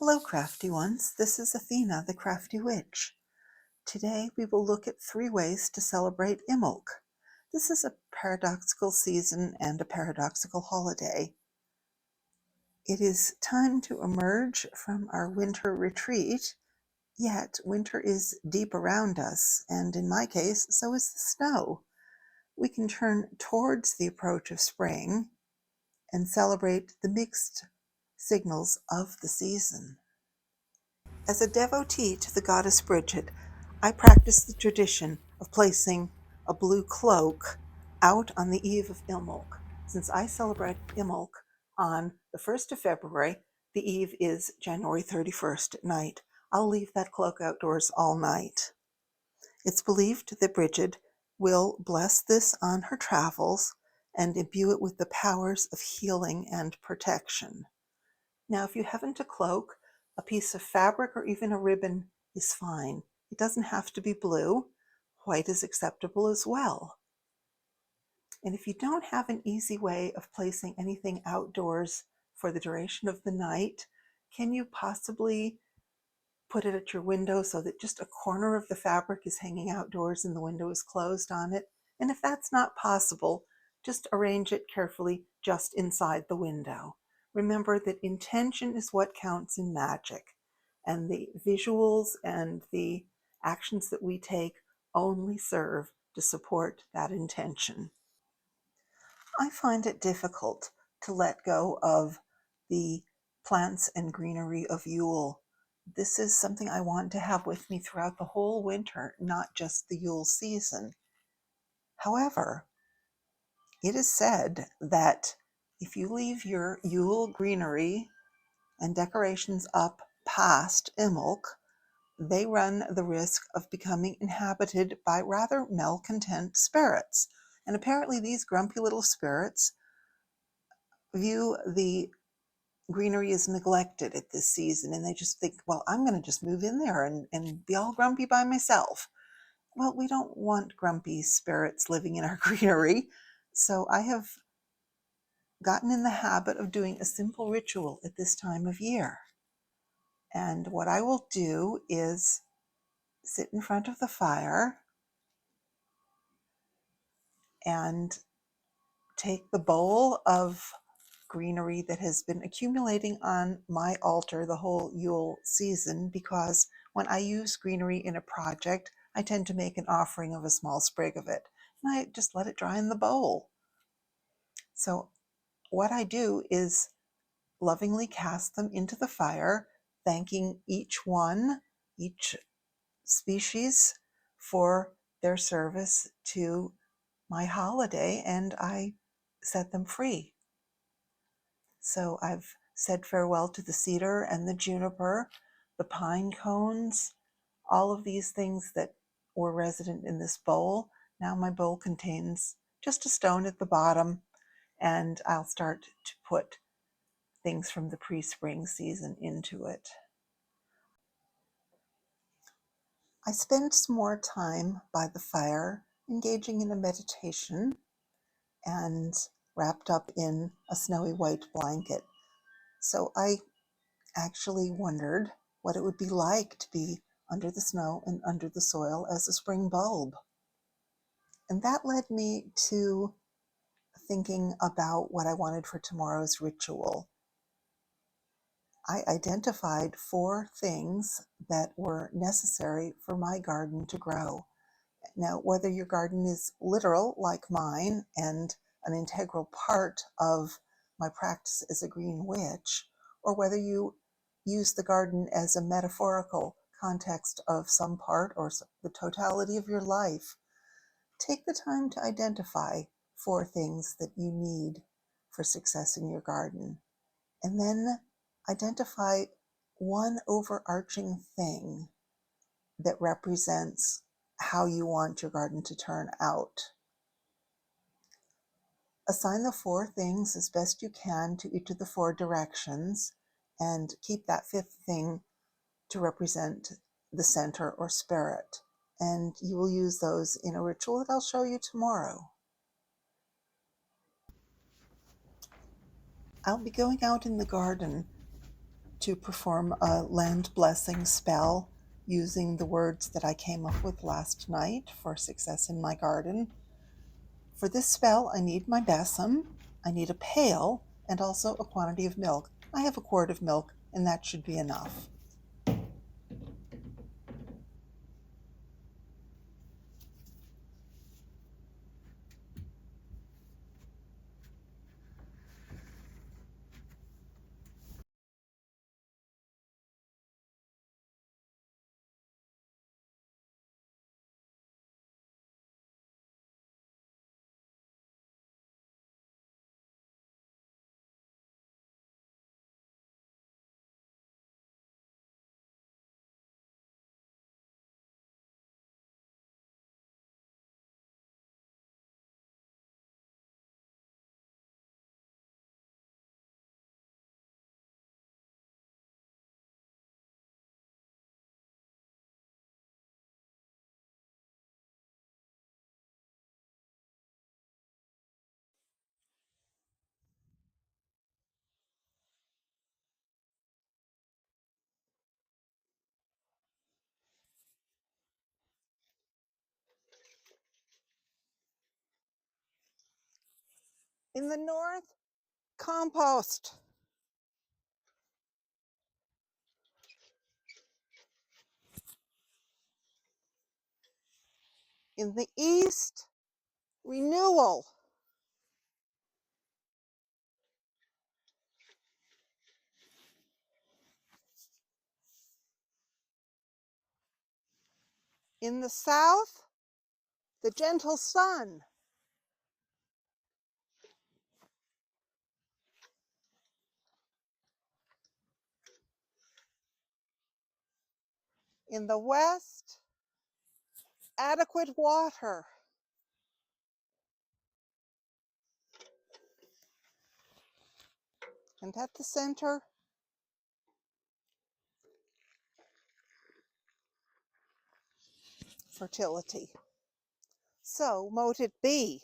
Hello, crafty ones. This is Athena, the crafty witch. Today we will look at 3 ways to celebrate Imbolc. This is a paradoxical season and a paradoxical holiday. It is time to emerge from our winter retreat, yet winter is deep around us, and in my case, so is the snow. We can turn towards the approach of spring and celebrate the mixed signals of the season. As a devotee to the goddess Bridget, I practice the tradition of placing a blue cloak out on the eve of Imbolc. Since I celebrate Imbolc on the 1st of February, the eve is January 31st at night. I'll leave that cloak outdoors all night. It's believed that Bridget will bless this on her travels and imbue it with the powers of healing and protection. Now, if you haven't a cloak, a piece of fabric or even a ribbon is fine. It doesn't have to be blue. White is acceptable as well. And if you don't have an easy way of placing anything outdoors for the duration of the night, can you possibly put it at your window so that just a corner of the fabric is hanging outdoors and the window is closed on it? And if that's not possible, just arrange it carefully just inside the window. Remember that intention is what counts in magic, and the visuals and the actions that we take only serve to support that intention. I find it difficult to let go of the plants and greenery of Yule. This is something I want to have with me throughout the whole winter, not just the Yule season. However, it is said that if you leave your Yule greenery and decorations up past Imbolc, they run the risk of becoming inhabited by rather malcontent spirits. And apparently these grumpy little spirits view the greenery is neglected at this season, and they just think, well, I'm going to just move in there and be all grumpy by myself. Well, we don't want grumpy spirits living in our greenery. So I have gotten in the habit of doing a simple ritual at this time of year. And what I will do is sit in front of the fire and take the bowl of greenery that has been accumulating on my altar the whole Yule season, because when I use greenery in a project, I tend to make an offering of a small sprig of it, and I just let it dry in the bowl. So what I do is lovingly cast them into the fire, thanking each one, each species, for their service to my holiday, and I set them free. So I've said farewell to the cedar and the juniper, the pine cones, all of these things that were resident in this bowl. Now my bowl contains just a stone at the bottom, and I'll start to put things from the pre-spring season into it. I spend some more time by the fire, engaging in a meditation and wrapped up in a snowy white blanket. So I actually wondered what it would be like to be under the snow and under the soil as a spring bulb. And that led me to thinking about what I wanted for tomorrow's ritual. I identified 4 things that were necessary for my garden to grow. Now, whether your garden is literal like mine and an integral part of my practice as a green witch, or whether you use the garden as a metaphorical context of some part or the totality of your life, take the time to identify 4 things that you need for success in your garden. And then identify one overarching thing that represents how you want your garden to turn out. Assign the 4 things as best you can to each of the 4 directions, and keep that 5th thing to represent the center or spirit. And you will use those in a ritual that I'll show you tomorrow. I'll be going out in the garden to perform a land blessing spell using the words that I came up with last night for success in my garden. For this spell, I need my besom, I need a pail, and also a quantity of milk. I have a quart of milk, and that should be enough. In the north, compost. In the east, renewal. In the south, the gentle sun. In the west, adequate water. And at the center, fertility. So mote it be.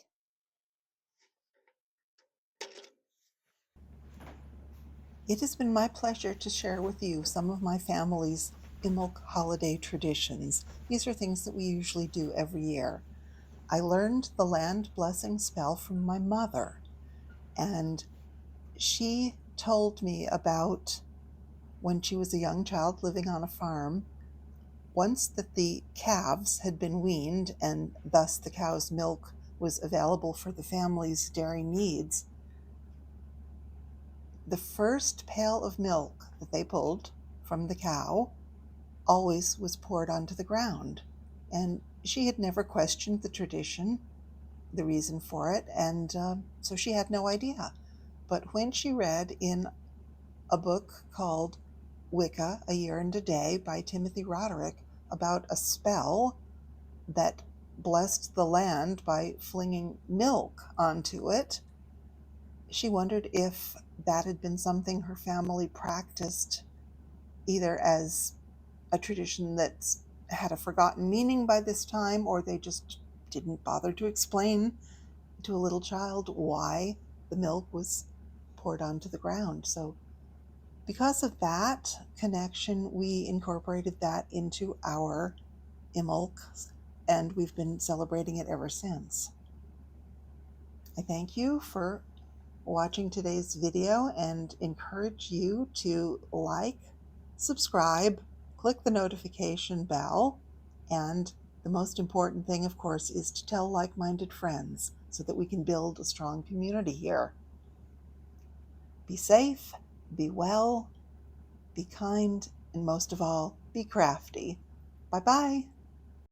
It has been my pleasure to share with you some of my family's Imbolc holiday traditions. These are things that we usually do every year. I learned the land blessing spell from my mother, and she told me about when she was a young child living on a farm. Once that the calves had been weaned and thus the cow's milk was available for the family's dairy needs, the first pail of milk that they pulled from the cow always was poured onto the ground. And she had never questioned the tradition, the reason for it, and so she had no idea. But when she read in a book called Wicca, A Year and a Day by Timothy Roderick about a spell that blessed the land by flinging milk onto it, she wondered if that had been something her family practiced either as a tradition that's had a forgotten meaning by this time, or they just didn't bother to explain to a little child why the milk was poured onto the ground. So because of that connection, we incorporated that into our Imbolc, and we've been celebrating it ever since. I thank you for watching today's video and encourage you to like, subscribe, click the notification bell, and the most important thing, of course, is to tell like-minded friends so that we can build a strong community here. Be safe, be well, be kind, and most of all, be crafty. Bye-bye.